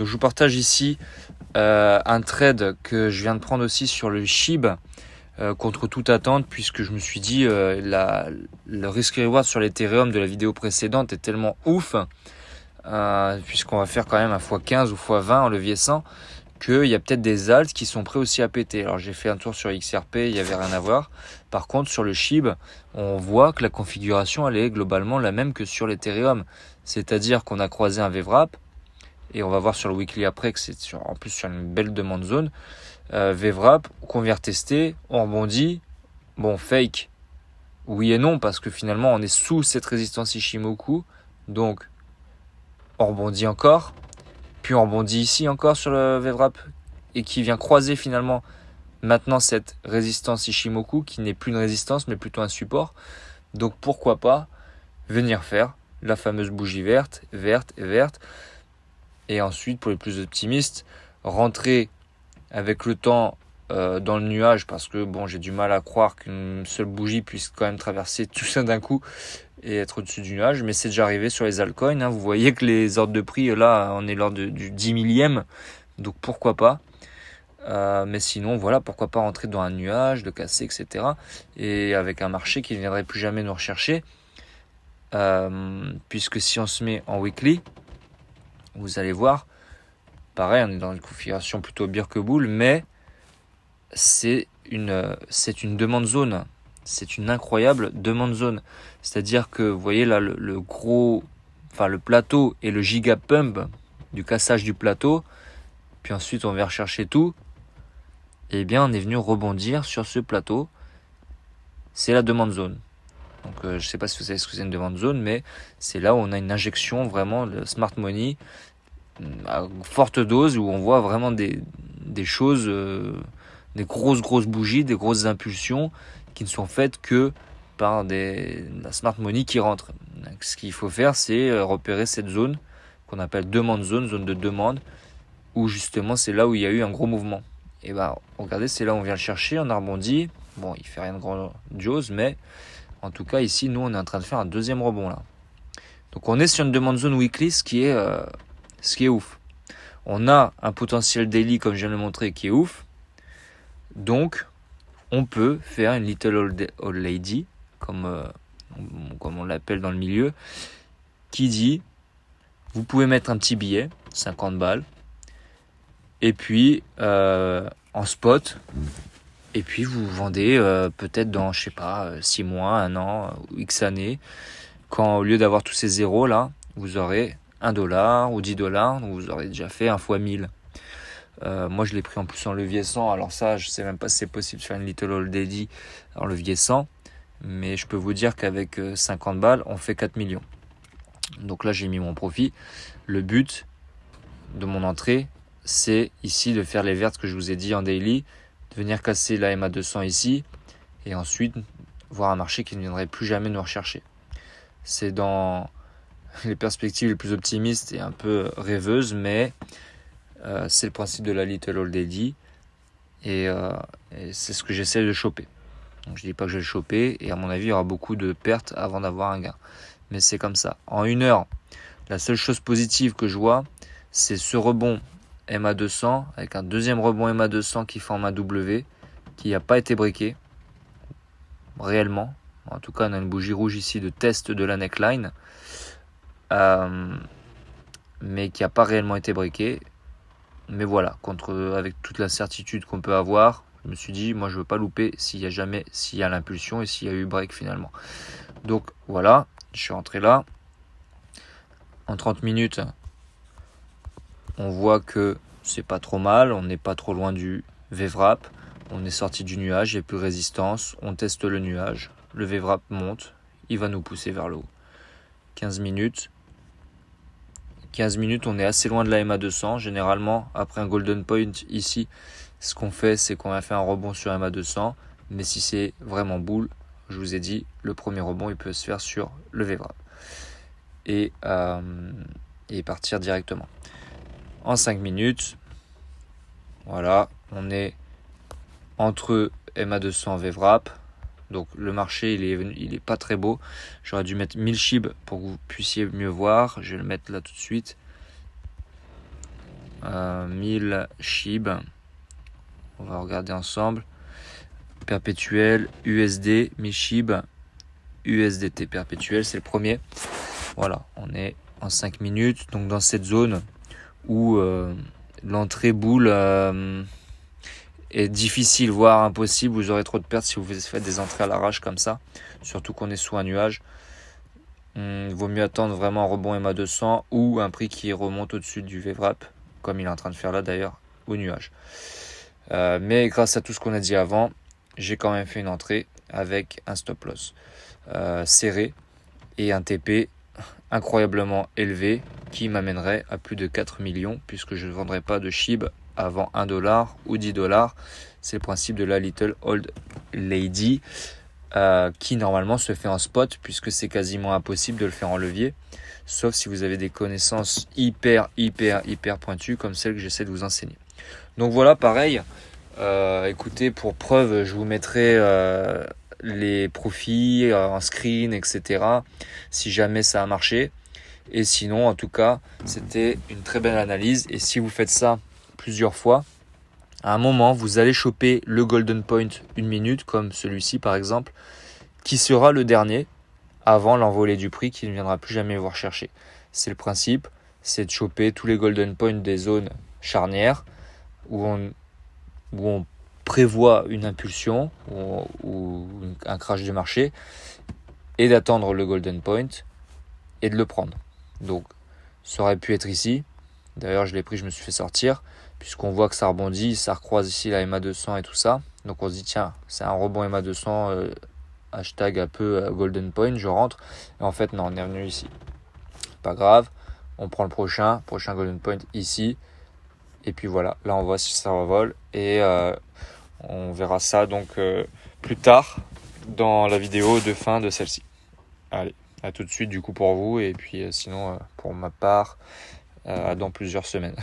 Donc, je vous partage ici un trade que je viens de prendre aussi sur le SHIB contre toute attente, puisque je me suis dit le risk-reward sur l'Ethereum de la vidéo précédente est tellement ouf, puisqu'on va faire quand même un x15 ou x20 en levier 100, qu'il y a peut-être des alts qui sont prêts aussi à péter. Alors j'ai fait un tour sur XRP, il n'y avait rien à voir. Par contre sur le SHIB, on voit que la configuration elle est globalement la même que sur l'Ethereum. C'est-à-dire qu'on a croisé un VWAP, et on va voir sur le weekly après que c'est en plus sur une belle demande zone. VWAP qu'on vient retester, on rebondit, bon fake, oui et non, parce que finalement on est sous cette résistance Ichimoku, donc on rebondit encore, puis on rebondit ici encore sur le VWAP, et qui vient croiser finalement maintenant cette résistance Ichimoku, qui n'est plus une résistance mais plutôt un support. Donc pourquoi pas venir faire la fameuse bougie verte, et ensuite pour les plus optimistes, rentrer avec le temps dans le nuage, parce que bon, j'ai du mal à croire qu'une seule bougie puisse quand même traverser tout ça d'un coup et être au-dessus du nuage, mais c'est déjà arrivé sur les altcoins, hein. Vous voyez que les ordres de prix, là, on est lors du 10 millième, donc pourquoi pas. Mais sinon, voilà, pourquoi pas rentrer dans un nuage, de casser, etc. Et avec un marché qui ne viendrait plus jamais nous rechercher, puisque si on se met en weekly, vous allez voir, pareil, on est dans une configuration plutôt bear que bull, mais c'est une demande zone. C'est une incroyable demande zone. C'est-à-dire que, vous voyez là, le plateau et le giga pump du cassage du plateau, puis ensuite on vient rechercher tout, et bien on est venu rebondir sur ce plateau. C'est la demande zone. Donc je ne sais pas si vous savez ce que c'est une demande zone, mais c'est là où on a une injection vraiment de smart money à forte dose, où on voit vraiment des choses, des grosses bougies, des grosses impulsions qui ne sont faites que par la smart money qui rentre. Donc, ce qu'il faut faire, c'est repérer cette zone qu'on appelle demande zone de demande, où justement c'est là où il y a eu un gros mouvement. Et bah regardez, c'est là où on vient le chercher, on a rebondi. Bon, il fait rien de grandiose, mais en tout cas ici, nous on est en train de faire un deuxième rebond là. Donc on est sur une demande zone weekly, ce qui est ouf. On a un potentiel daily, comme je viens de le montrer, qui est ouf. Donc, on peut faire une little old lady, comme on l'appelle dans le milieu, qui dit, vous pouvez mettre un petit billet, 50 balles, et puis en spot, et puis vous vendez peut-être dans, 6 mois, 1 an, ou X années, quand au lieu d'avoir tous ces zéros là, vous aurez $1 ou $10, donc vous aurez déjà fait 1 fois 1000. Moi je l'ai pris en plus en levier 100, alors ça je sais même pas si c'est possible de faire une little old lady en levier 100, mais je peux vous dire qu'avec 50 balles on fait 4 millions. Donc là j'ai mis mon profit. Le but de mon entrée, c'est ici de faire les vertes que je vous ai dit en daily, de venir casser la MA200 ici, et ensuite voir un marché qui ne viendrait plus jamais nous rechercher. C'est dans les perspectives les plus optimistes et un peu rêveuses, mais c'est le principe de la little old lady, et c'est ce que j'essaie de choper. Donc je dis pas que je vais le choper, et à mon avis il y aura beaucoup de pertes avant d'avoir un gain, mais c'est comme ça. En 1 heure, la seule chose positive que je vois, c'est ce rebond MA200 avec un deuxième rebond MA200 qui forme un W, qui n'a pas été breaké réellement. En tout cas on a une bougie rouge ici de test de la neckline, mais qui n'a pas réellement été breaké. Mais voilà, avec toute la certitude qu'on peut avoir, je me suis dit, moi je veux pas louper s'il y a l'impulsion et s'il y a eu break finalement. Donc voilà, je suis rentré là. En 30 minutes, on voit que c'est pas trop mal, on n'est pas trop loin du VWAP, on est sorti du nuage, il n'y a plus de résistance, on teste le nuage, le VWAP monte, il va nous pousser vers le haut. 15 minutes, on est assez loin de la MA200. Généralement, après un golden point ici, ce qu'on fait, c'est qu'on va faire un rebond sur MA200. Mais si c'est vraiment bull, je vous ai dit, le premier rebond, il peut se faire sur le VWAP. Et partir directement. En 5 minutes, voilà, on est entre MA200 et VWAP. Donc le marché, il est pas très beau. J'aurais dû mettre 1000 SHIB pour que vous puissiez mieux voir. Je vais le mettre là tout de suite. 1000 SHIB. On va regarder ensemble. Perpétuel, USD, 1000 SHIB, USDT perpétuel, c'est le premier. Voilà, on est en 5 minutes, donc dans cette zone où l'entrée boule est difficile, voire impossible. Vous aurez trop de pertes si vous faites des entrées à l'arrache comme ça, surtout qu'on est sous un nuage. Il vaut mieux attendre vraiment un rebond MA200 ou un prix qui remonte au-dessus du VWAP, comme il est en train de faire là d'ailleurs, au nuage. Mais grâce à tout ce qu'on a dit avant, j'ai quand même fait une entrée avec un stop loss serré et un TP incroyablement élevé qui m'amènerait à plus de 4 millions puisque je ne vendrai pas de SHIB avant 1$ ou 10$. C'est le principe de la Little Old Lady qui normalement se fait en spot puisque c'est quasiment impossible de le faire en levier, sauf si vous avez des connaissances hyper pointues comme celles que j'essaie de vous enseigner. Donc voilà, pareil, écoutez, pour preuve, je vous mettrai les profits en screen, etc. si jamais ça a marché. Et sinon, en tout cas, c'était une très belle analyse. Et si vous faites ça plusieurs fois, à un moment, vous allez choper le golden point 1 minute, comme celui-ci par exemple, qui sera le dernier avant l'envolée du prix qui ne viendra plus jamais vous rechercher. C'est le principe, c'est de choper tous les golden points des zones charnières où on prévoit une impulsion ou un crash du marché et d'attendre le golden point et de le prendre. Donc ça aurait pu être ici. D'ailleurs je l'ai pris, je me suis fait sortir puisqu'on voit que ça rebondit, ça recroise ici la MA200 et tout ça. Donc on se dit tiens, c'est un rebond MA200 hashtag un peu golden point, je rentre. Et en fait non, on est revenu ici. Pas grave, on prend le prochain golden point ici. Et puis voilà, là on voit si ça revole et on verra ça donc plus tard dans la vidéo de fin de celle-ci. Allez, à tout de suite du coup pour vous et puis sinon pour ma part dans plusieurs semaines.